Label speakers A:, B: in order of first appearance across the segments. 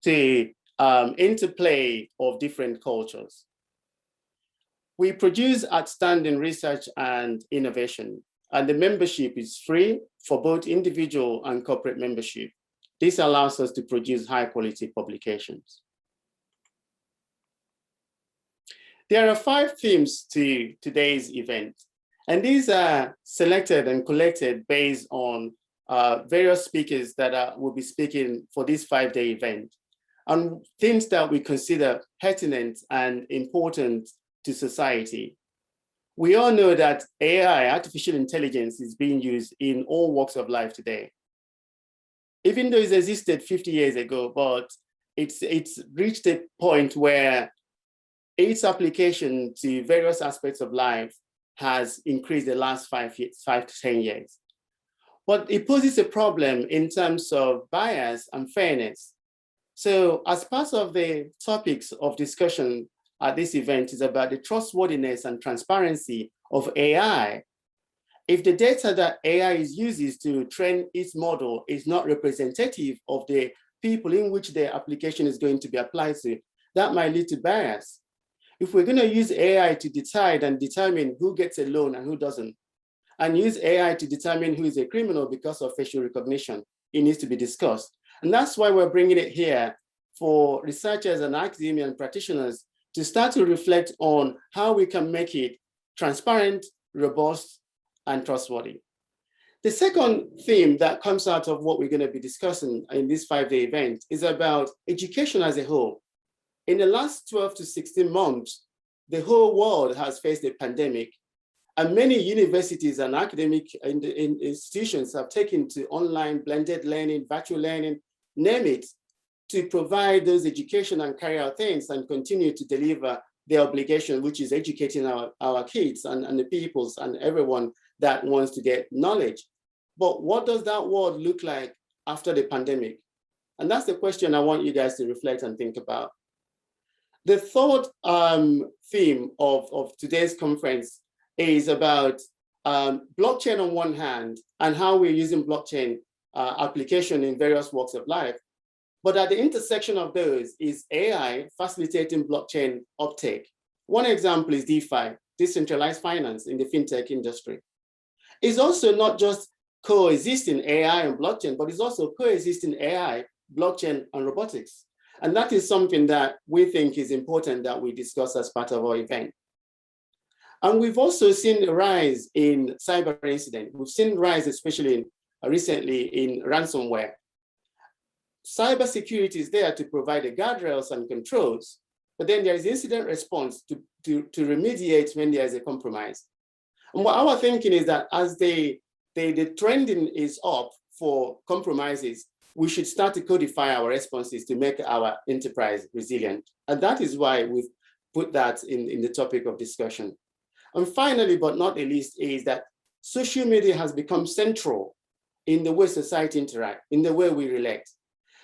A: to interplay of different cultures. We produce outstanding research and innovation, and the membership is free for both individual and corporate membership. This allows us to produce high quality publications. There are 5 themes to today's event, and these are selected and collected based on various speakers that will be speaking for this 5-day event, and things that we consider pertinent and important to society. We all know that AI, artificial intelligence, is being used in all walks of life today. Even though it existed 50 years ago, but it's reached a point where its application to various aspects of life has increased the last 5 to 10 years. But it poses a problem in terms of bias and fairness. So as part of the topics of discussion at this event is about the trustworthiness and transparency of AI. If the data that AI uses to train its model is not representative of the people in which the application is going to be applied to, that might lead to bias. If we're going to use AI to decide and determine who gets a loan and who doesn't, and use AI to determine who is a criminal because of facial recognition, it needs to be discussed. And that's why we're bringing it here for researchers and academia and practitioners to start to reflect on how we can make it transparent, robust, and trustworthy. The second theme that comes out of what we're going to be discussing in this 5-day event is about education as a whole. In the last 12 to 16 months, the whole world has faced a pandemic, and many universities and academic institutions have taken to online blended learning, virtual learning, name it, to provide those education and carry out things and continue to deliver their obligation, which is educating our kids and the peoples and everyone that wants to get knowledge. But what does that world look like after the pandemic? And that's the question I want you guys to reflect and think about. The third theme of today's conference is about blockchain on one hand and how we're using blockchain application in various walks of life. But at the intersection of those is AI facilitating blockchain uptake. One example is DeFi, decentralized finance in the fintech industry. It's also not just coexisting AI and blockchain, but it's also coexisting AI, blockchain, and robotics. And that is something that we think is important that we discuss as part of our event. And we've also seen a rise in cyber incident. We've seen a rise, especially recently, in ransomware. Cybersecurity is there to provide the guardrails and controls, but then there is incident response to remediate when there is a compromise. And what our thinking is that as the trending is up for compromises, we should start to codify our responses to make our enterprise resilient. And that is why we've put that in the topic of discussion. And finally, but not the least, is that social media has become central in the way society interacts, in the way we relate.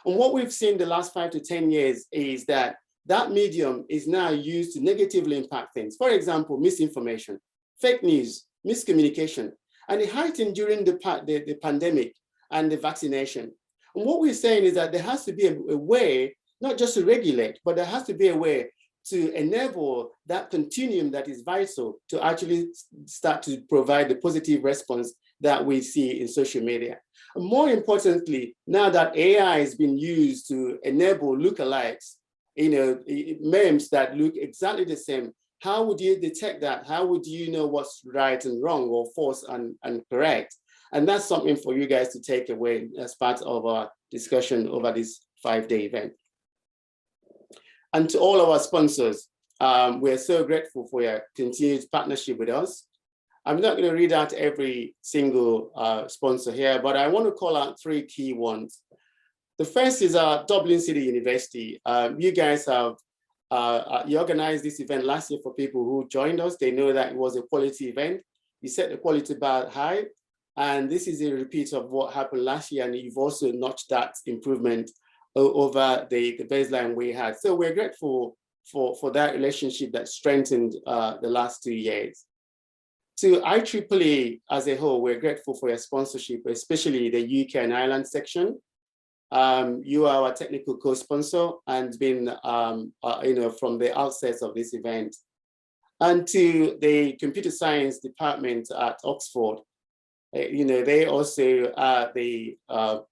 A: And what we've seen the last 5 to 10 years is that that medium is now used to negatively impact things. For example, misinformation, fake news, miscommunication, and it heightened during the pandemic and the vaccination. And what we're saying is that there has to be a way, not just to regulate, but there has to be a way to enable that continuum that is vital to actually start to provide the positive response that we see in social media. And more importantly, now that AI has been used to enable lookalikes, memes that look exactly the same, how would you detect that? How would you know what's right and wrong or false and correct? And that's something for you guys to take away as part of our discussion over this 5-day event. And to all of our sponsors, we're so grateful for your continued partnership with us. I'm not going to read out every single sponsor here, but I want to call out 3 key ones. The first is Dublin City University. You guys have you organized this event last year for people who joined us. They know that it was a quality event. You set the quality bar high. And this is a repeat of what happened last year. And you've also notched that improvement over the baseline we had. So we're grateful for that relationship that strengthened the last 2 years. To IEEE as a whole, we're grateful for your sponsorship, especially the UK and Ireland section. You are our technical co-sponsor and been, from the outset of this event. And to the computer science department at Oxford, they also are the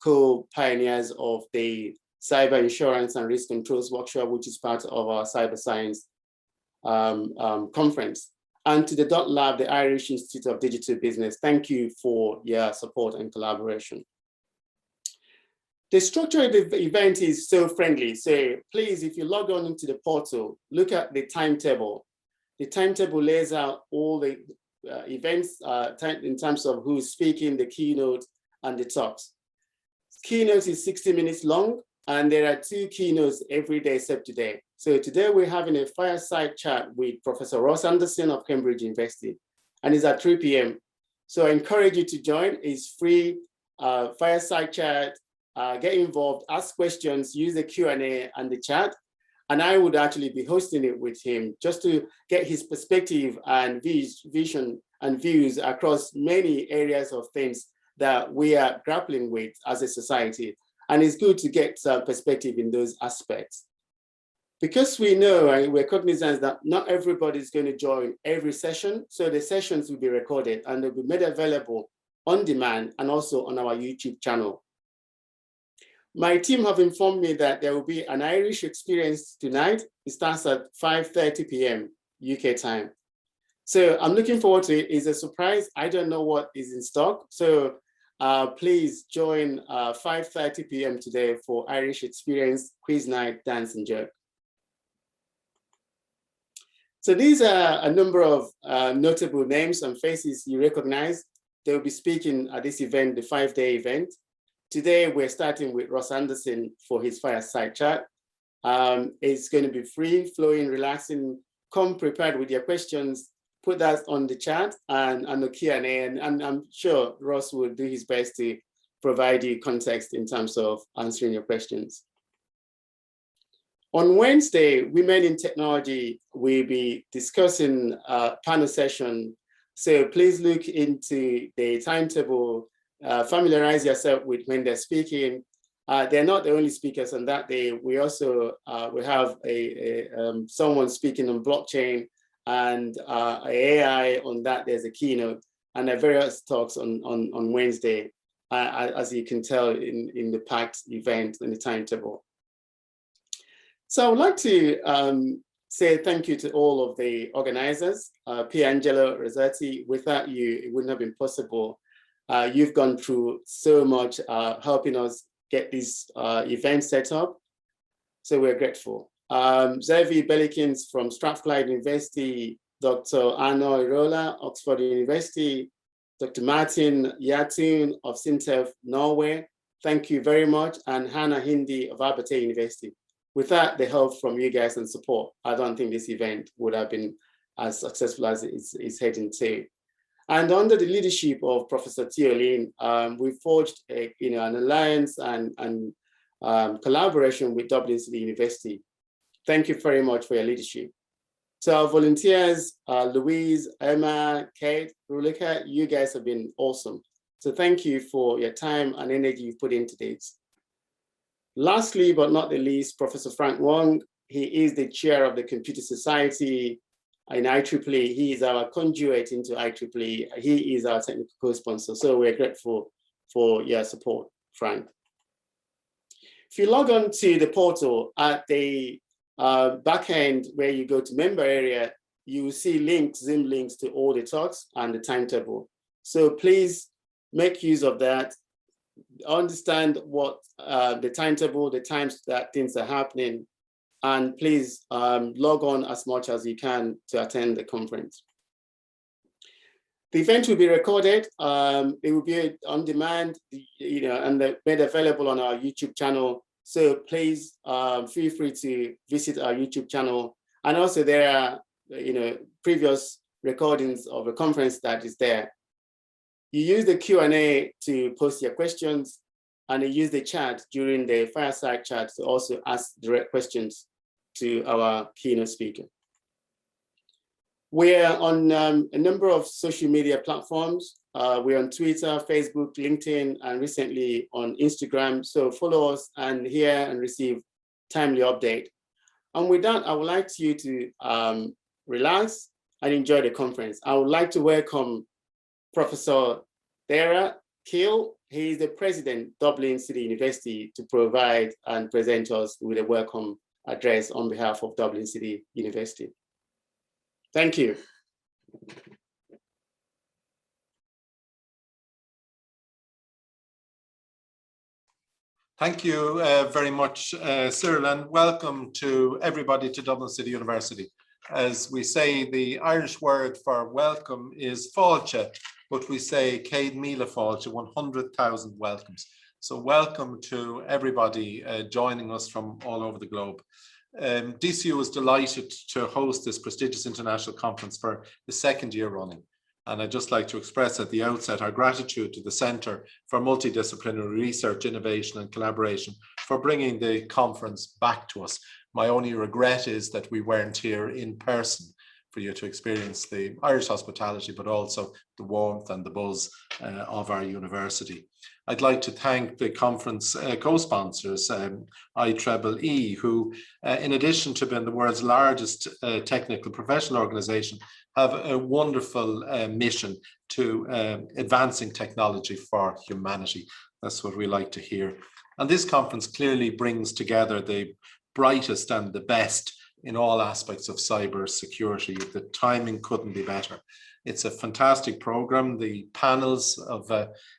A: co-pioneers of the Cyber Insurance and Risk Controls Workshop, which is part of our cyber science conference. And to the Dot Lab, the Irish Institute of Digital Business, thank you for your support and collaboration. The structure of the event is so friendly. So please, if you log on into the portal, look at the timetable. The timetable lays out all the events in terms of who's speaking, the keynote, and the talks. Keynote is 60 minutes long, and there are 2 keynotes every day except today. So today we're having a fireside chat with Professor Ross Anderson of Cambridge University, and it's at 3 p.m. So I encourage you to join. It's free fireside chat. Get involved, ask questions, use the Q&A and the chat. And I would actually be hosting it with him just to get his perspective and vision and views across many areas of things that we are grappling with as a society. And it's good to get some perspective in those aspects. Because we know and we're cognizant that not everybody is going to join every session, so the sessions will be recorded and they'll be made available on demand and also on our YouTube channel. My team have informed me that there will be an Irish experience tonight. It starts at 5:30 p.m. UK time. So I'm looking forward to it. It's a surprise. I don't know what is in stock. So please join 5:30 p.m. today for Irish Experience, Quiz Night, Dance and Joke. So these are a number of notable names and faces you recognize. They'll be speaking at this event, the 5-day event. Today, we're starting with Ross Anderson for his fireside chat. It's going to be free, flowing, relaxing. Come prepared with your questions. Put that on the chat and the Q&A, and I'm sure Ross will do his best to provide you context in terms of answering your questions. On Wednesday, Women in Technology will be discussing a panel session. So please look into the timetable. Familiarize yourself with when they're speaking. They're not the only speakers on that day. We also we have someone speaking on blockchain and AI on that. There's a keynote and there are various talks on Wednesday, as you can tell in the packed event and the timetable. So I would like to say thank you to all of the organizers, Piangelo, Rossetti. Without you, it wouldn't have been possible. You've gone through so much helping us get this event set up. So we're grateful. Xavier Bellikins from Strathclyde University, Dr. Arno Irola, Oxford University, Dr. Martin Yatun of Sintef, Norway. Thank you very much. And Hannah Hindi of Abertay University. Without the help from you guys and support, I don't think this event would have been as successful as it's heading to. And under the leadership of Professor Tiolin, we forged an alliance and collaboration with Dublin City University. Thank you very much for your leadership. To our volunteers, Louise, Emma, Kate, Rulika, you guys have been awesome. So thank you for your time and energy you've put into this. Lastly, but not the least, Professor Frank Wong. He is the chair of the Computer Society in IEEE. He is our conduit into IEEE. He is our technical co-sponsor. So we're grateful for your support, Frank. If you log on to the portal at the back end where you go to member area, you will see links, Zoom links to all the talks and the timetable. So please make use of that. Understand what the timetable, the times that things are happening, and please log on as much as you can to attend the conference. The event will be recorded. It will be on demand, and made available on our YouTube channel. So please feel free to visit our YouTube channel. And also there are, previous recordings of the conference that is there. You use the Q&A to post your questions, and you use the chat during the fireside chat to also ask direct questions to our keynote speaker. We're on a number of social media platforms. We're on Twitter, Facebook, LinkedIn, and recently on Instagram. So follow us and hear and receive timely update. And with that, I would like you to relax and enjoy the conference. I would like to welcome Professor Dara Keel. He is the president, Dublin City University, to provide and present us with a welcome address on behalf of Dublin City University. Thank you.
B: Thank you very much, Cyril, and welcome to everybody to Dublin City University. As we say, the Irish word for welcome is fáilte, but we say Céad Míle fáilte, 100,000 welcomes. So welcome to everybody joining us from all over the globe. DCU is delighted to host this prestigious international conference for the second year running. And I'd just like to express at the outset our gratitude to the Centre for Multidisciplinary Research, Innovation and Collaboration for bringing the conference back to us. My only regret is that we weren't here in person for you to experience the Irish hospitality, but also the warmth and the buzz of our university. I'd like to thank the conference co-sponsors, IEEE, who, in addition to being the world's largest technical professional organization, have a wonderful mission to advancing technology for humanity. That's what we like to hear. And this conference clearly brings together the brightest and the best in all aspects of cyber security. The timing couldn't be better. It's a fantastic program. The panels of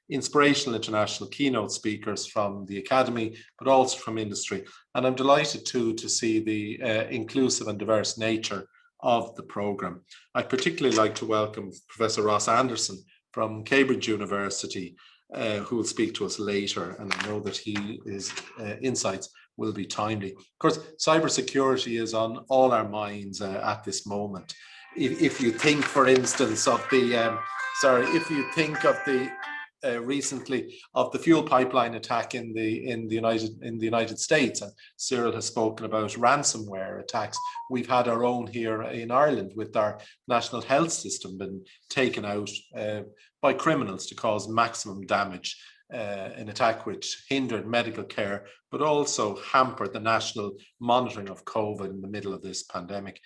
B: inspirational international keynote speakers from the academy, but also from industry. And I'm delighted too to see the inclusive and diverse nature of the program. I'd particularly like to welcome Professor Ross Anderson from Cambridge University, who will speak to us later, and I know that his insights will be timely. Of course, cybersecurity is on all our minds at this moment. If you think, for instance, of the recently of the fuel pipeline attack in the United States, and Cyril has spoken about ransomware attacks. We've had our own here in Ireland with our national health system been taken out by criminals to cause maximum damage. An attack which hindered medical care, but also hampered the national monitoring of COVID in the middle of this pandemic.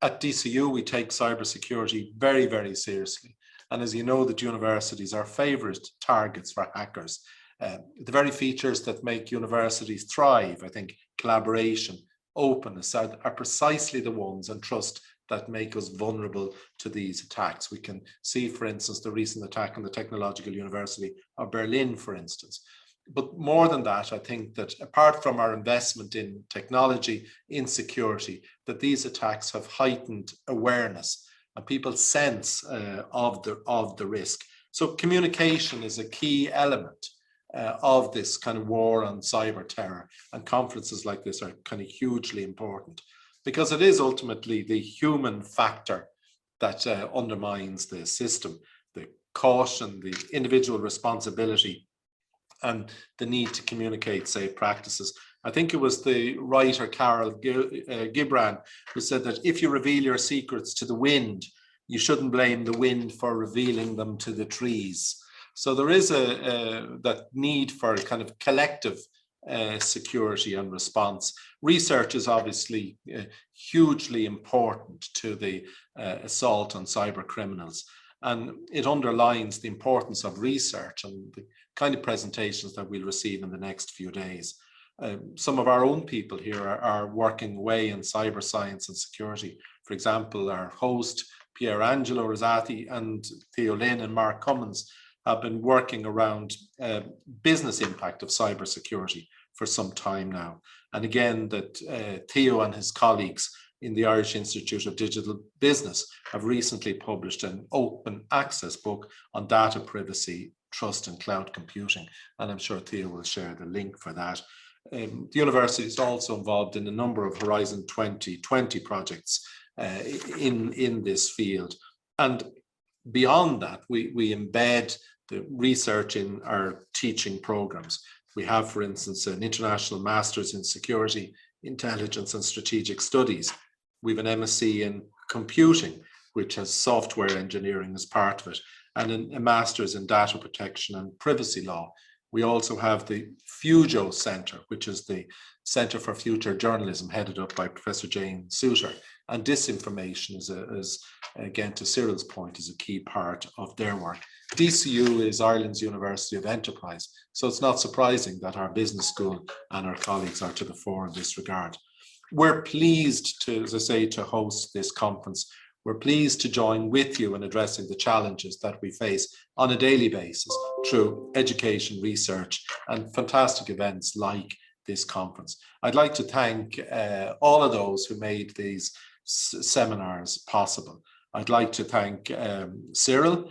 B: At DCU, we take cybersecurity very, very seriously. And as you know, the universities are favorite targets for hackers. The very features that make universities thrive, I think, collaboration, openness, are precisely the ones, and trust, that make us vulnerable to these attacks. We can see, for instance, the recent attack on the Technological University of Berlin, for instance. But more than that, I think that apart from our investment in technology, in security, that these attacks have heightened awareness and people's sense of the risk. So communication is a key element of this kind of war on cyber terror, and conferences like this are kind of hugely important, because it is ultimately the human factor that undermines the system, the caution, the individual responsibility, and the need to communicate safe practices. I think it was the writer Carol Gibran who said that if you reveal your secrets to the wind, you shouldn't blame the wind for revealing them to the trees. So there is that need for a kind of collective security and response. Research is obviously hugely important to the assault on cyber criminals, and it underlines the importance of research and the kind of presentations that we'll receive in the next few days. Some of our own people here are working away in cyber science and security. For example, our host, Pierangelo Rosati, and Theo Lynn and Mark Cummins have been working around business impact of cybersecurity for some time now. And again, that Theo and his colleagues in the Irish Institute of Digital Business have recently published an open access book on data privacy, trust and cloud computing. And I'm sure Theo will share the link for that. The university is also involved in a number of Horizon 2020 projects in this field. And beyond that, we embed the research in our teaching programs. We have, for instance, an international master's in security, intelligence and strategic studies. We have an MSc in computing. which has software engineering as part of it, and a master's in data protection and privacy law. We also have the FUJO Centre, which is the Centre for Future Journalism, headed up by Professor Jane Souter. And disinformation is again, to Cyril's point, is a key part of their work. DCU is Ireland's University of Enterprise, so it's not surprising that our business school and our colleagues are to the fore in this regard. We're pleased to, as I say, to host this conference. We're pleased to join with you in addressing the challenges that we face on a daily basis through education, research, and fantastic events like this conference. I'd like to thank all of those who made these seminars possible. I'd like to thank Cyril,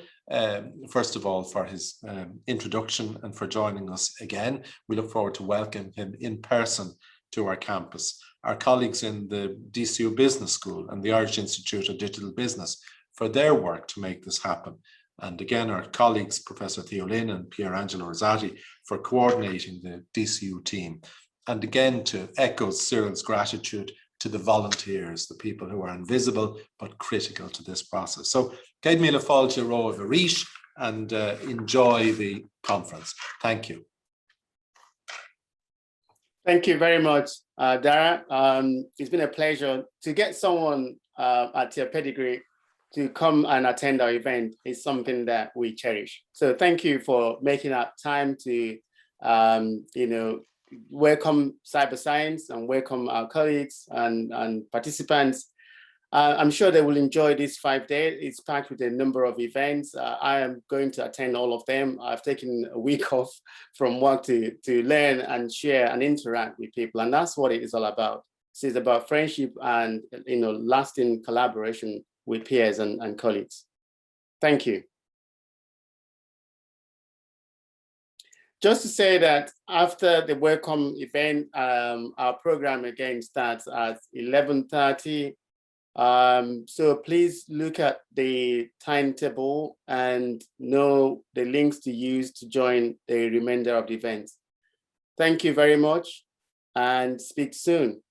B: first of all, for his introduction and for joining us again. We look forward to welcoming him in person to our campus. Our colleagues in the DCU Business School and the Irish Institute of Digital Business for their work to make this happen. And again, our colleagues, Professor Theo Lynn and Pier Angelo Rosati, for coordinating the DCU team. And again, to echo Cyril's gratitude to the volunteers, the people who are invisible but critical to this process. So, Céad míle fáilte ró a bhríis, and enjoy the conference. Thank you.
A: Thank you very much, Dara. It's been a pleasure to get someone at your pedigree to come and attend our event. Is something that we cherish. So thank you for making that time to, welcome cyber science and welcome our colleagues and participants. I'm sure they will enjoy this 5 days. It's packed with a number of events. I am going to attend all of them. I've taken a week off from work to learn and share and interact with people. And that's what it is all about. So it's about friendship and lasting collaboration with peers and colleagues. Thank you. Just to say that after the welcome event, our program again starts at 11:30. So please look at the timetable and know the links to use to join the remainder of the event. Thank you very much and speak soon.